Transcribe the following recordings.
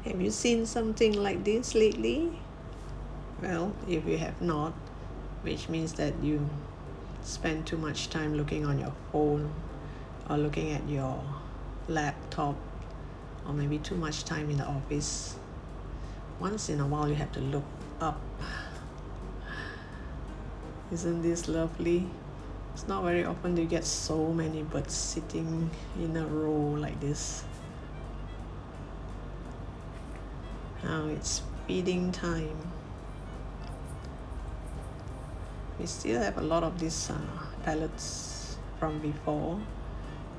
Have you seen something like this lately? Well, if you have not, which means that you spend too much time looking on your phone or looking at your laptop, or maybe too much time in the office. Once in a while you have to look up. Isn't this lovely? It's not very often you get so many birds sitting in a row like this. Now it's feeding time. We still have a lot of these pellets from before.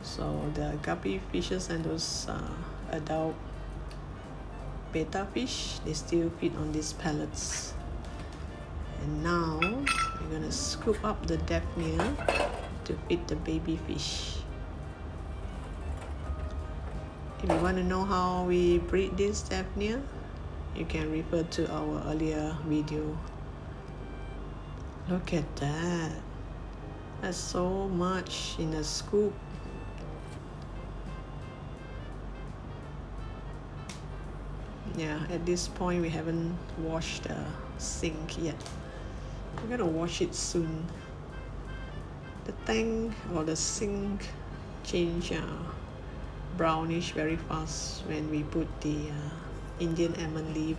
So the guppy fishes and those adult betta fish, they still feed on these pellets. And now we're gonna scoop up the daphnia to feed the baby fish. If you want to know how we breed this daphnia, you can refer to our earlier video. Look at that. That's so much in a scoop. Yeah, at this point we haven't washed the sink yet. We're gonna wash it soon. The tank or the sink change brownish very fast when we put the Indian almond leaf.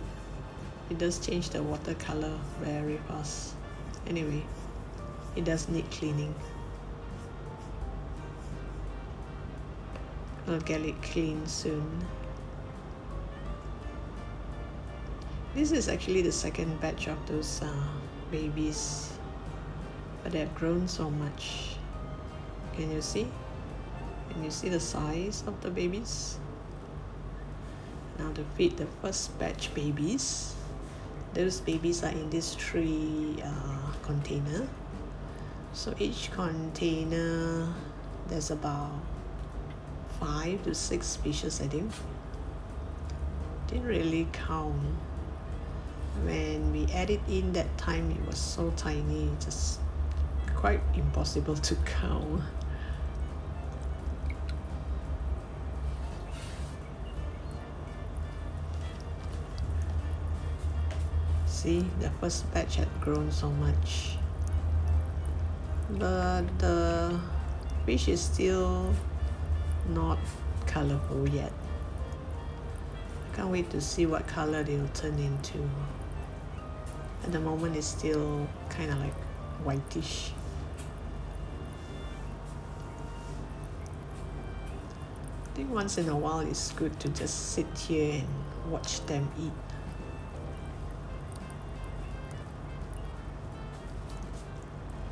It does change the water color very fast. Anyway, it does need cleaning. I'll get it clean soon. This is actually the second batch of those babies, but they have grown so much. Can you see? Can you see the size of the babies? Now to feed the first batch babies. Those babies are in these 3 container. So each container there's about 5 to 6 fishes, I think. Didn't really count. When we added in that time, it was so tiny, just quite impossible to count. See, the first batch had grown so much, but the fish is still not colorful yet. Can't wait to see what color they'll turn into. At the moment it's still kind of like whitish. I think once in a while it's good to just sit here and watch them eat.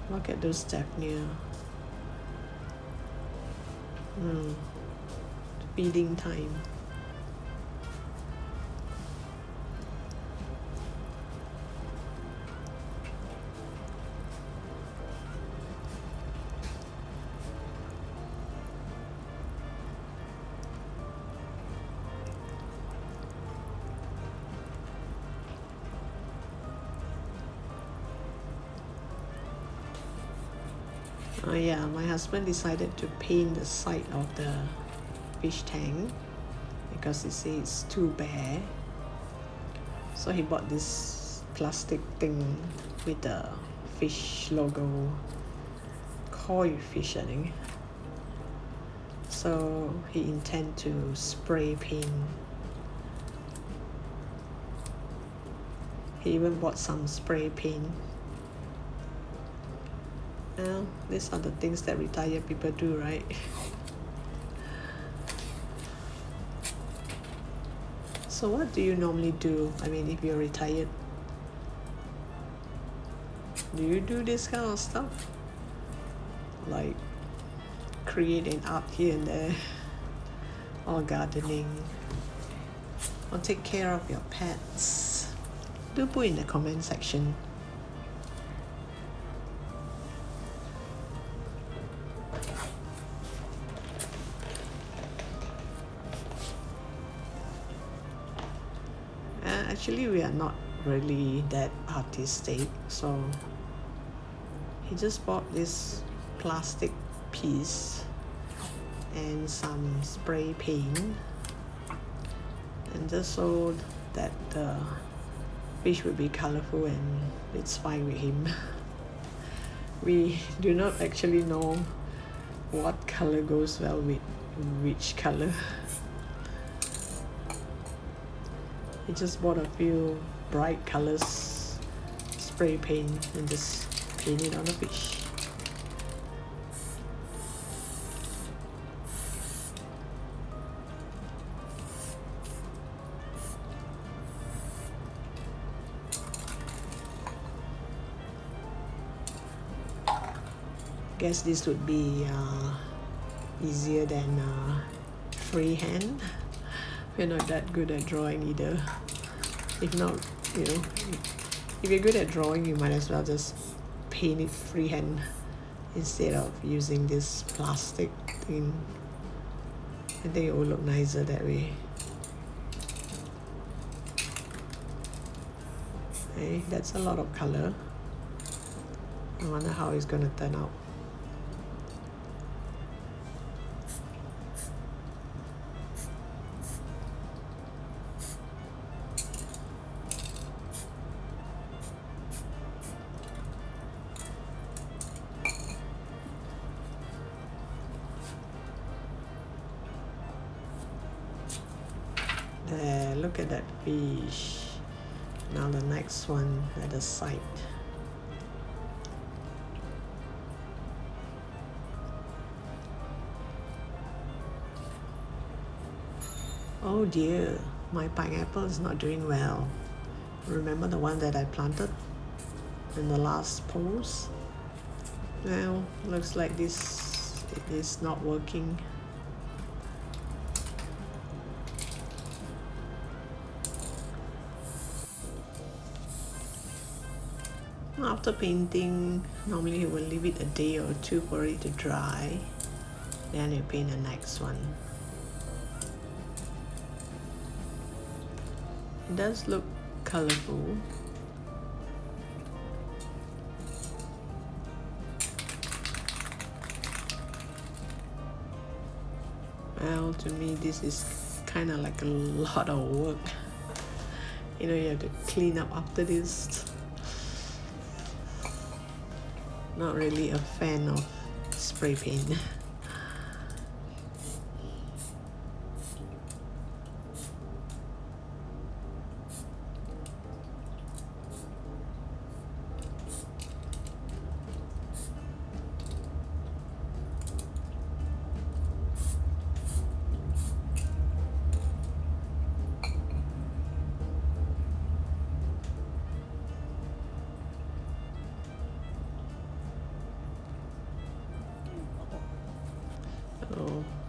Look at those daphnia. Feeding time. Yeah, my husband decided to paint the side of the fish tank because he says it's too bare. So he bought this plastic thing with the fish logo, koi fish, I think. So he intends to spray paint. He even bought some spray paint. Well, these are the things that retired people do, right? So what do you normally do? I mean, if you're retired, do you do this kind of stuff? Like create an art here and there, or gardening, or take care of your pets? Do put in the comment section. Actually, we are not really that artistic, so he just bought this plastic piece and some spray paint, and just so that the fish will be colorful and it's fine with him. We do not actually know what color goes well with which color. He just bought a few bright colors, spray paint, and just paint it on the fish. Guess this would be easier than freehand. We're not that good at drawing either. If not, you know, if you're good at drawing, you might as well just paint it freehand instead of using this plastic thing. I think it will look nicer that way. Okay, that's a lot of color. I wonder how it's gonna turn out. There, look at that fish. Now the next one at the side. Oh dear, my pineapple is not doing well. Remember the one that I planted in the last post? Well, looks like this is not working. After painting, normally you will leave it a day or two for it to dry. Then you paint the next one. It does look colorful. Well, to me this is kind of like a lot of work. You know, you have to clean up after this. Not really a fan of spray paint.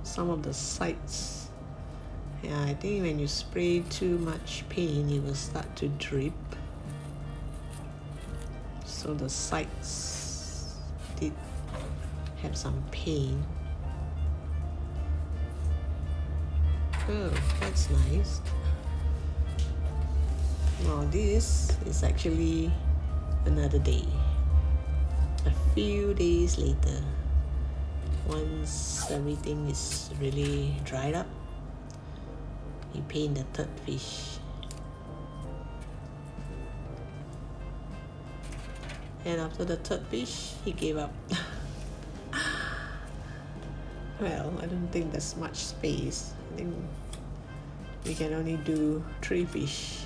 Some of the sides, yeah, I think when you spray too much paint it will start to drip, so the sides did have some paint. Oh, that's nice. Now this is actually another day, a few days later. Once everything is really dried up, he paint the third fish. And after the third fish, he gave up. Well, I don't think there's much space. I think we can only do 3 fish.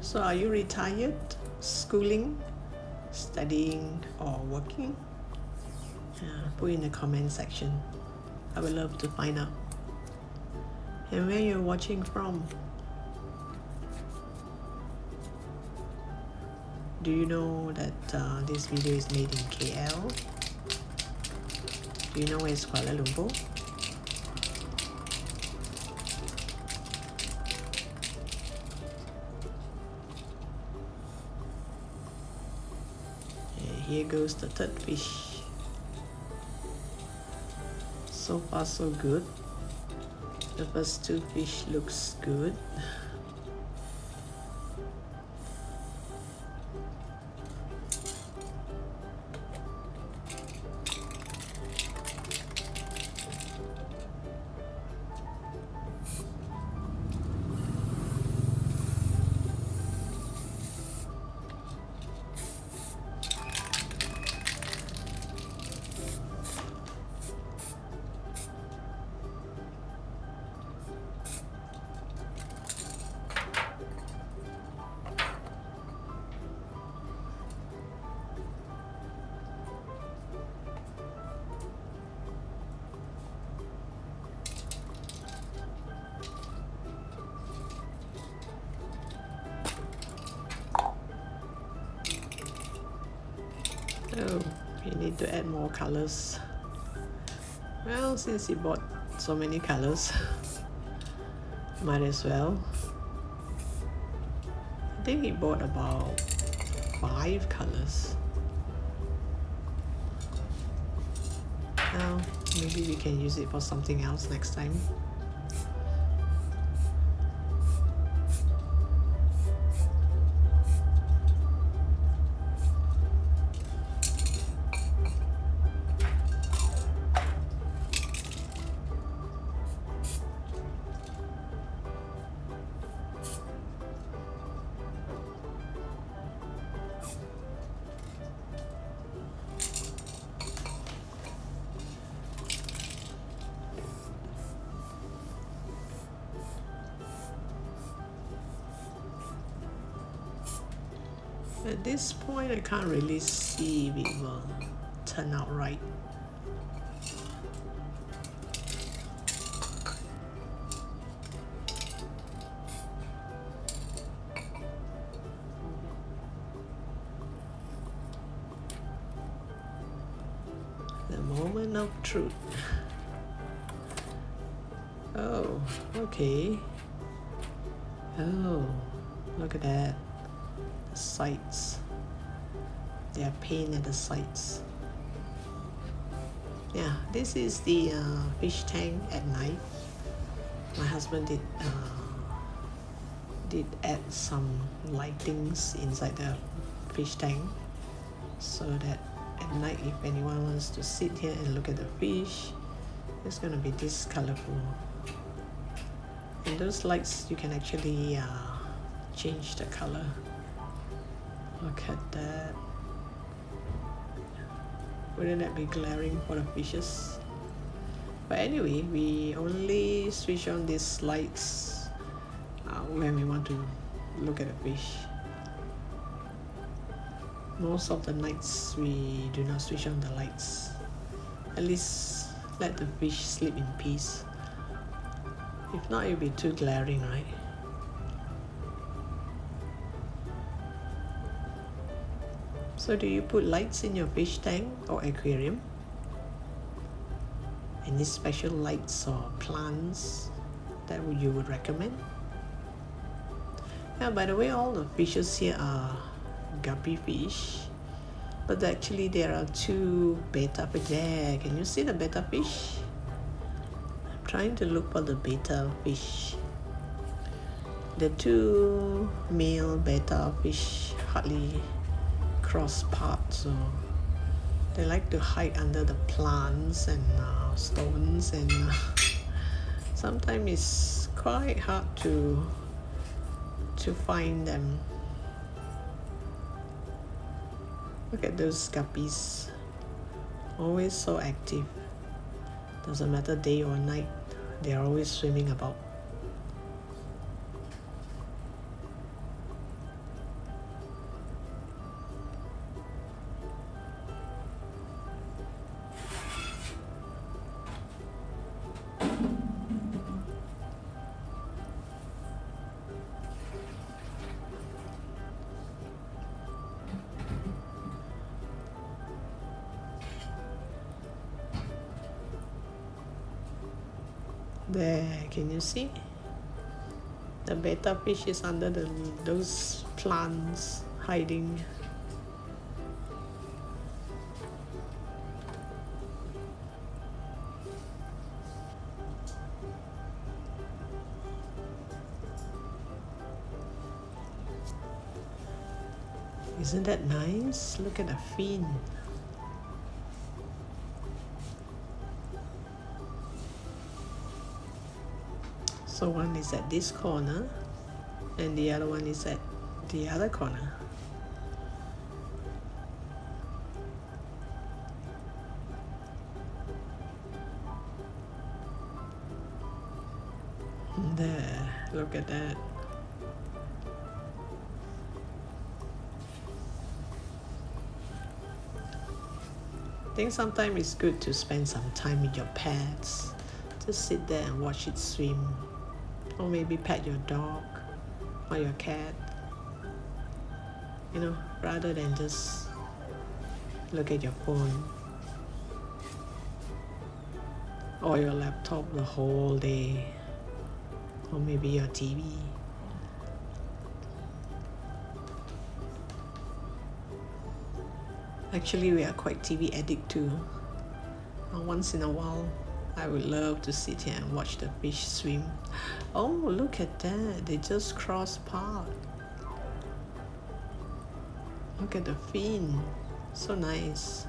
So are you retired, schooling, studying, or working? Put in the comment section. I would love to find out. And where you're watching from. Do you know that this video is made in KL? Do you know where is Kuala Lumpur? And here goes the third fish. So far so good. The first two fish looks good. Oh, you need to add more colors. Well, since he bought so many colors, might as well. I think he bought about 5 colors. Well, maybe we can use it for something else next time. At this point, I can't really see if it will turn out right. The moment of truth. Oh, okay. Oh, look at that. The sides. They are paint at the sides. Yeah, this is the fish tank at night. My husband did add some lightings inside the fish tank so that at night if anyone wants to sit here and look at the fish, it's going to be this colorful. And those lights you can actually change the color. Look at that. Wouldn't that be glaring for the fishes? But anyway, we only switch on these lights when we want to look at a fish. Most of the nights we do not switch on the lights. At least let the fish sleep in peace. If not, it will be too glaring, right? So do you put lights in your fish tank or aquarium? Any special lights or plants that you would recommend? Yeah, by the way, all the fishes here are guppy fish, but actually there are 2 betta fish there. Can you see the betta fish? I'm trying to look for the betta fish. The 2 male betta fish hardly cross paths, so they like to hide under the plants and stones, and sometimes it's quite hard to find them. Look at those guppies, always so active. Doesn't matter day or night, they are always swimming about. There, can you see? The betta fish is under those plants hiding. Isn't that nice? Look at the fin. So one is at this corner and the other one is at the other corner. There, look at that. I think sometimes it's good to spend some time with your pets. Just sit there and watch it swim. Or maybe pet your dog or your cat. You know, rather than just look at your phone or your laptop the whole day, or maybe your TV. Actually, we are quite TV addict too. Once in a while, I would love to sit here and watch the fish swim. Oh, look at that, they just crossed paths. Look at the fin, so nice.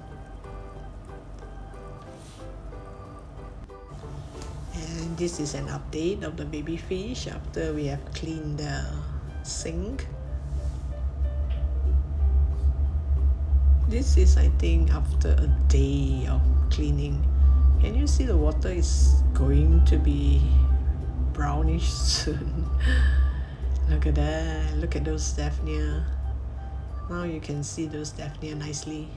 And this is an update of the baby fish after we have cleaned the sink. This is, I think, after a day of cleaning. Can you see the water is going to be brownish soon? Look at that, look at those Daphnia. Now you can see those Daphnia nicely.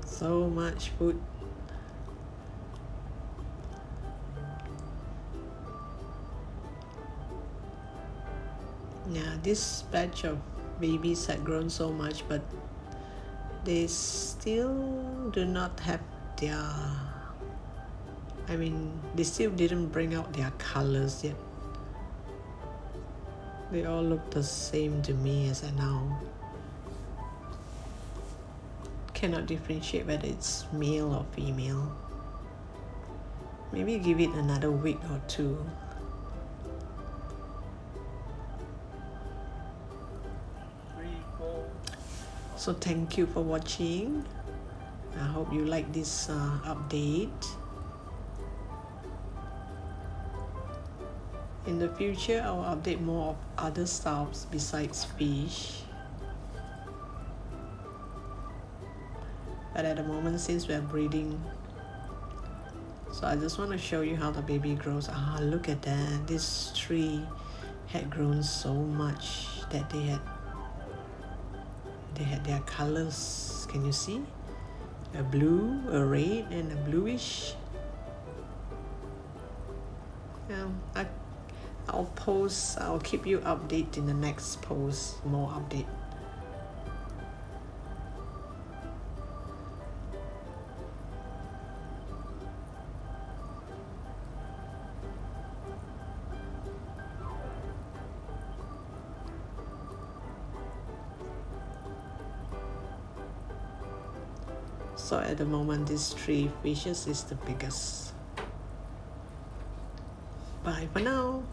So much food. Yeah, this batch of babies had grown so much, but they still do not have their, they still didn't bring out their colors yet. They all look the same to me as of now. Cannot differentiate whether it's male or female. Maybe give it another week or two. So thank you for watching. I hope you like this update. In the future, I will update more of other stuffs besides fish. But at the moment, since we're breeding, so I just want to show you how the baby grows. Look at that. This tree had grown so much that they had their colors. Can you see? A blue, a red, and a bluish. I'll keep you updated in the next post, more update. So at the moment, these 3 fishes is the biggest. Bye for now.